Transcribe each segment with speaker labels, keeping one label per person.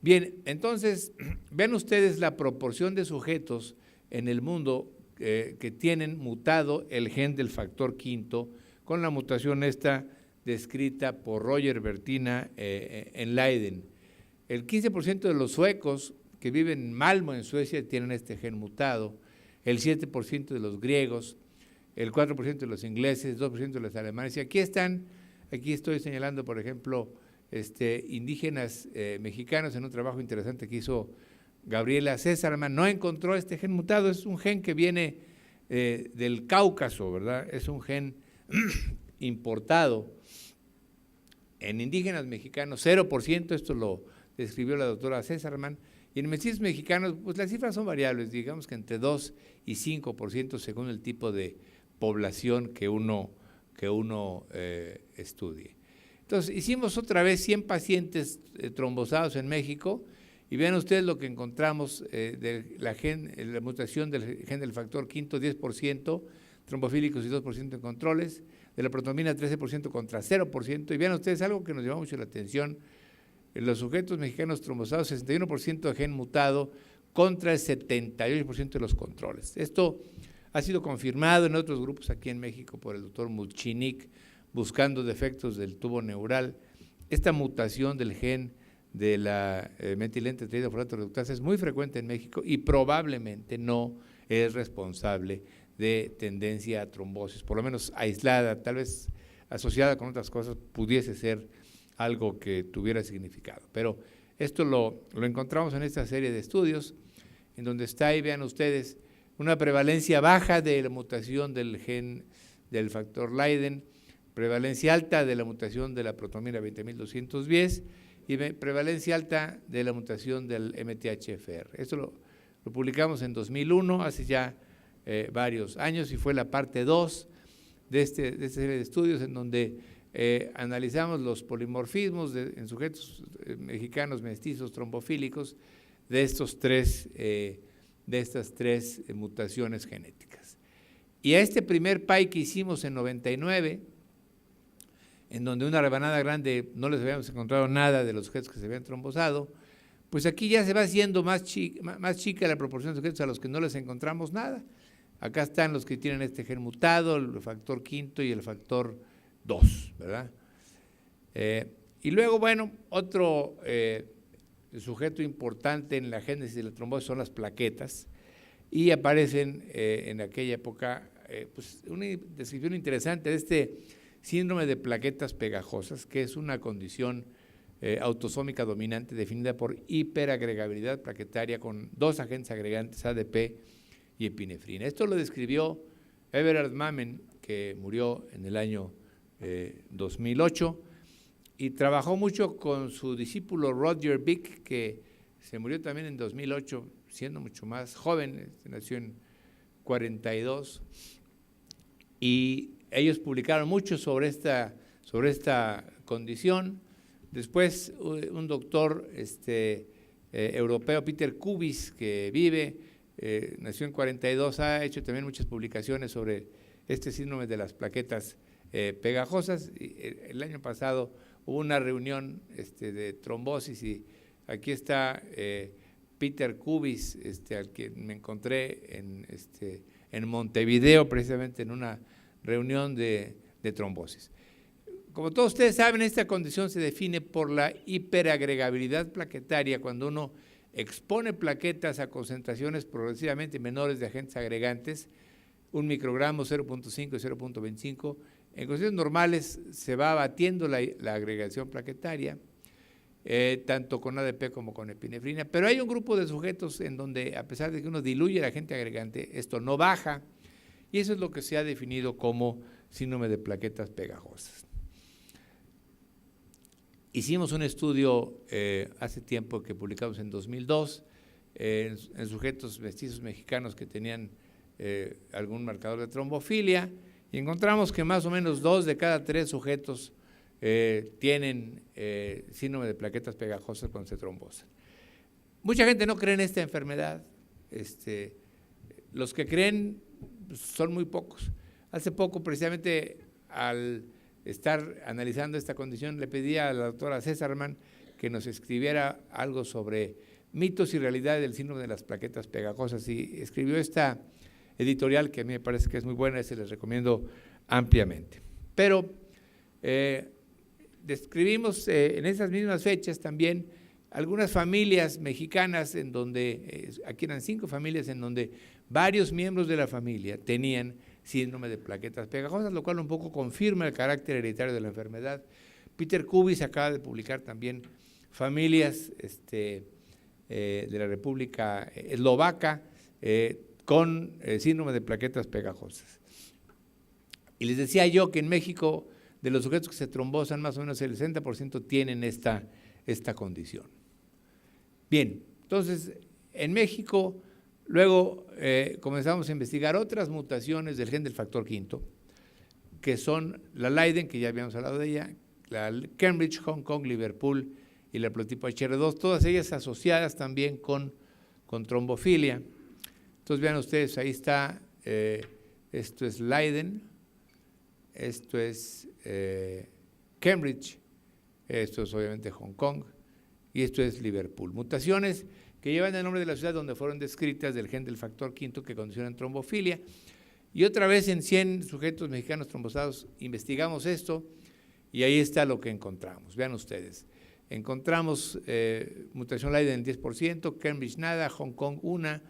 Speaker 1: Bien, entonces, vean ustedes la proporción de sujetos en el mundo que tienen mutado el gen del factor quinto con la mutación esta descrita por Roger Bertina en Leiden. El 15% de los suecos que viven en Malmö, en Suecia, tienen este gen mutado, el 7% de los griegos, el 4% de los ingleses, 2% de los alemanes. Y aquí estoy señalando, por ejemplo, indígenas mexicanos en un trabajo interesante que hizo Gabriela Césarman. No encontró este gen mutado, es un gen que viene del Cáucaso, ¿verdad? Es un gen importado. En indígenas mexicanos, 0%, esto lo describió la doctora Césarman, y en mestizos mexicanos, pues las cifras son variables, digamos que entre 2 y 5% según el tipo de población que uno estudie. Entonces, hicimos otra vez 100 pacientes trombosados en México, y vean ustedes lo que encontramos de la mutación del gen del factor quinto, 10%, trombofílicos y 2% en controles, de la protomina 13% contra 0%, y vean ustedes algo que nos llamó mucho la atención, en los sujetos mexicanos trombosados, 61% de gen mutado contra el 78% de los controles. Esto ha sido confirmado en otros grupos aquí en México por el doctor Mulchinik, buscando defectos del tubo neural. Esta mutación del gen de la metilente tetrahidrofolato reductasa es muy frecuente en México y probablemente no es responsable de tendencia a trombosis, por lo menos aislada, tal vez asociada con otras cosas, pudiese ser algo que tuviera significado. Pero esto lo encontramos en esta serie de estudios, en donde está ahí, vean ustedes, una prevalencia baja de la mutación del gen del factor Leiden, prevalencia alta de la mutación de la protomina 20.210 y prevalencia alta de la mutación del MTHFR. Esto lo publicamos en 2001, hace ya varios años, y fue la parte 2 de esta serie de estudios en donde analizamos los polimorfismos en sujetos mexicanos mestizos trombofílicos de estas tres mutaciones genéticas. Y a este primer PAI que hicimos en 99, en donde una rebanada grande no les habíamos encontrado nada de los sujetos que se habían trombosado, pues aquí ya se va haciendo más chica la proporción de sujetos a los que no les encontramos nada. Acá están los que tienen este gen mutado, el factor quinto y el factor 2, ¿verdad? Y luego, bueno, otro sujeto importante en la génesis de la trombosis son las plaquetas, y aparecen en aquella época pues una descripción interesante de este síndrome de plaquetas pegajosas, que es una condición autosómica dominante definida por hiperagregabilidad plaquetaria con dos agentes agregantes, ADP y epinefrina. Esto lo describió Everard Mamen, que murió en el año 2008, y trabajó mucho con su discípulo Roger Vick, que se murió también en 2008, siendo mucho más joven, nació en 42, y ellos publicaron mucho sobre esta condición. Después un doctor europeo, Peter Kubis, que nació en 42, ha hecho también muchas publicaciones sobre este síndrome de las plaquetas pegajosas. El año pasado hubo una reunión de trombosis, y aquí está Peter Kubis, al que me encontré en Montevideo, precisamente en una reunión de trombosis. Como todos ustedes saben, esta condición se define por la hiperagregabilidad plaquetaria, cuando uno expone plaquetas a concentraciones progresivamente menores de agentes agregantes, 1 microgramo, 0.5 y 0.25. En condiciones normales se va abatiendo la agregación plaquetaria, tanto con ADP como con epinefrina, pero hay un grupo de sujetos en donde, a pesar de que uno diluye el agente agregante, esto no baja, y eso es lo que se ha definido como síndrome de plaquetas pegajosas. Hicimos un estudio hace tiempo que publicamos en 2002 en sujetos mestizos mexicanos que tenían algún marcador de trombofilia, y encontramos que más o menos 2 de cada 3 sujetos tienen síndrome de plaquetas pegajosas cuando se trombosan. Mucha gente no cree en esta enfermedad. Los que creen son muy pocos. Hace poco, precisamente al estar analizando esta condición, le pedí a la doctora Césarman que nos escribiera algo sobre mitos y realidades del síndrome de las plaquetas pegajosas, y escribió esta editorial que a mí me parece que es muy buena y se les recomiendo ampliamente. Pero describimos en esas mismas fechas también algunas familias mexicanas en donde, aquí eran 5 familias en donde varios miembros de la familia tenían síndrome de plaquetas pegajosas, lo cual un poco confirma el carácter hereditario de la enfermedad. Peter Kubis acaba de publicar también familias de la República Eslovaca con síndrome de plaquetas pegajosas. Y les decía yo que en México, de los sujetos que se trombosan, más o menos el 60% tienen esta condición. Bien, entonces, en México, luego comenzamos a investigar otras mutaciones del gen del factor V, que son la Leiden, que ya habíamos hablado de ella, la Cambridge, Hong Kong, Liverpool y la haplotipo HR2, todas ellas asociadas también con trombofilia. Entonces, vean ustedes, ahí está, esto es Leiden, esto es Cambridge, esto es obviamente Hong Kong, y esto es Liverpool. Mutaciones que llevan el nombre de la ciudad donde fueron descritas del gen del factor V que condicionan trombofilia. Y otra vez en 100 sujetos mexicanos trombosados investigamos esto y ahí está lo que encontramos. Vean ustedes, encontramos mutación Leiden en 10%, Cambridge nada, Hong Kong 1%,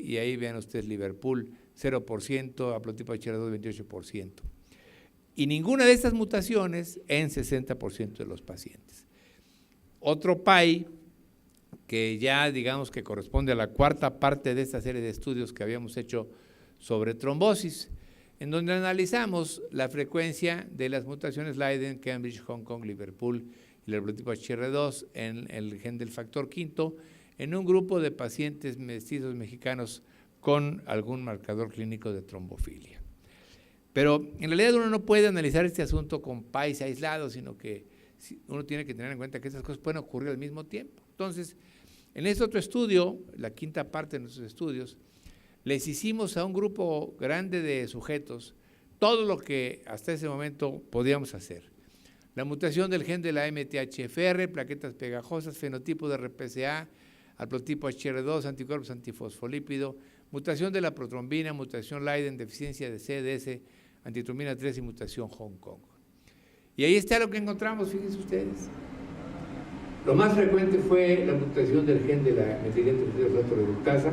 Speaker 1: y ahí vean ustedes Liverpool 0%, haplotipo HR2 28%. Y ninguna de estas mutaciones en 60% de los pacientes. Otro PAI, que ya digamos que corresponde a la cuarta parte de esta serie de estudios que habíamos hecho sobre trombosis, en donde analizamos la frecuencia de las mutaciones Leiden, Cambridge, Hong Kong, Liverpool y el haplotipo HR2 en el gen del factor V en un grupo de pacientes mestizos mexicanos con algún marcador clínico de trombofilia. Pero en realidad uno no puede analizar este asunto con PAIs aislados, sino que uno tiene que tener en cuenta que estas cosas pueden ocurrir al mismo tiempo. Entonces, en este otro estudio, la quinta parte de nuestros estudios, les hicimos a un grupo grande de sujetos todo lo que hasta ese momento podíamos hacer. La mutación del gen de la MTHFR, plaquetas pegajosas, fenotipo de RPCA, haplotipo HR2, anticuerpos antifosfolípido, mutación de la protrombina, mutación Leiden, deficiencia de CDS, antitrombina 3 y mutación Hong Kong. Y ahí está lo que encontramos, fíjense ustedes. Lo más frecuente fue la mutación del gen de la metilfosfato reductasa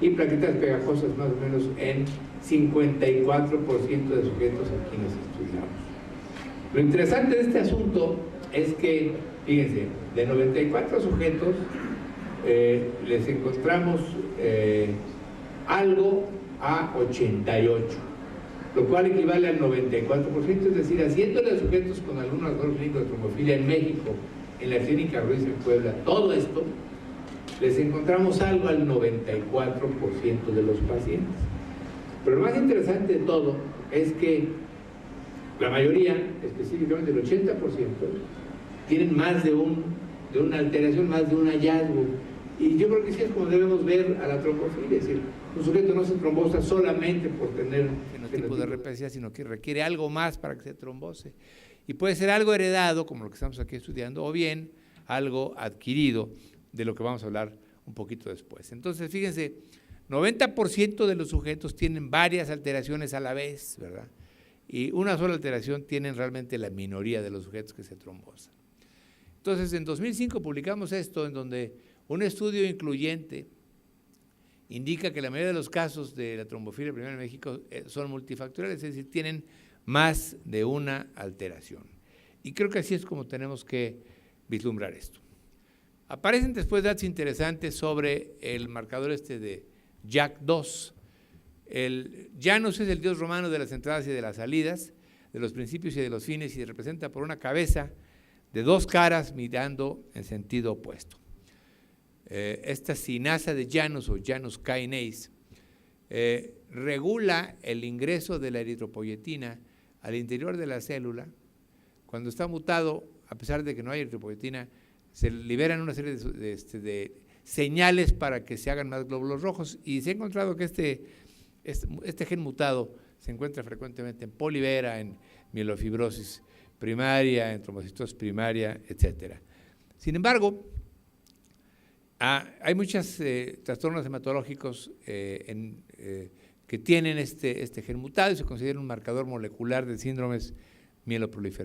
Speaker 1: y plaquetas pegajosas más o menos en 54% de sujetos a quienes estudiamos. Lo interesante de este asunto es que, fíjense, de 94 sujetos les encontramos algo a 88, lo cual equivale al 94%, es decir, haciéndole a sujetos con algún marcador clínico de trombofilia en México, en la clínica Ruiz en Puebla, todo esto, les encontramos algo al 94% de los pacientes. Pero lo más interesante de todo es que la mayoría, específicamente el 80%, tienen más de una alteración, más de un hallazgo. Y yo creo que sí es como debemos ver a la trombofilia, es decir, un sujeto no se trombosa solamente por tener fenotipo de RPCA, sino que requiere algo más para que se trombose. Y puede ser algo heredado, como lo que estamos aquí estudiando, o bien algo adquirido, de lo que vamos a hablar un poquito después. Entonces, fíjense, 90% de los sujetos tienen varias alteraciones a la vez, ¿verdad? Y una sola alteración tienen realmente la minoría de los sujetos que se trombosan. Entonces, en 2005 publicamos esto, en donde un estudio incluyente indica que la mayoría de los casos de la trombofilia primera en México son multifactoriales, es decir, tienen más de una alteración. Y creo que así es como tenemos que vislumbrar esto. Aparecen después datos interesantes sobre el marcador de JAK2. El Janus es el dios romano de las entradas y de las salidas, de los principios y de los fines, y se representa por una cabeza de 2 caras mirando en sentido opuesto. Esta sinasa de Janus o Janus kinase regula el ingreso de la eritropoyetina al interior de la célula. Cuando está mutado, a pesar de que no hay eritropoyetina, se liberan una serie de señales para que se hagan más glóbulos rojos, y se ha encontrado que este gen mutado se encuentra frecuentemente en polivera, en mielofibrosis primaria, en trombocitosis primaria, etc. Sin embargo, hay muchos trastornos hematológicos que tienen este gen mutado y se considera un marcador molecular de síndromes mieloproliferativos.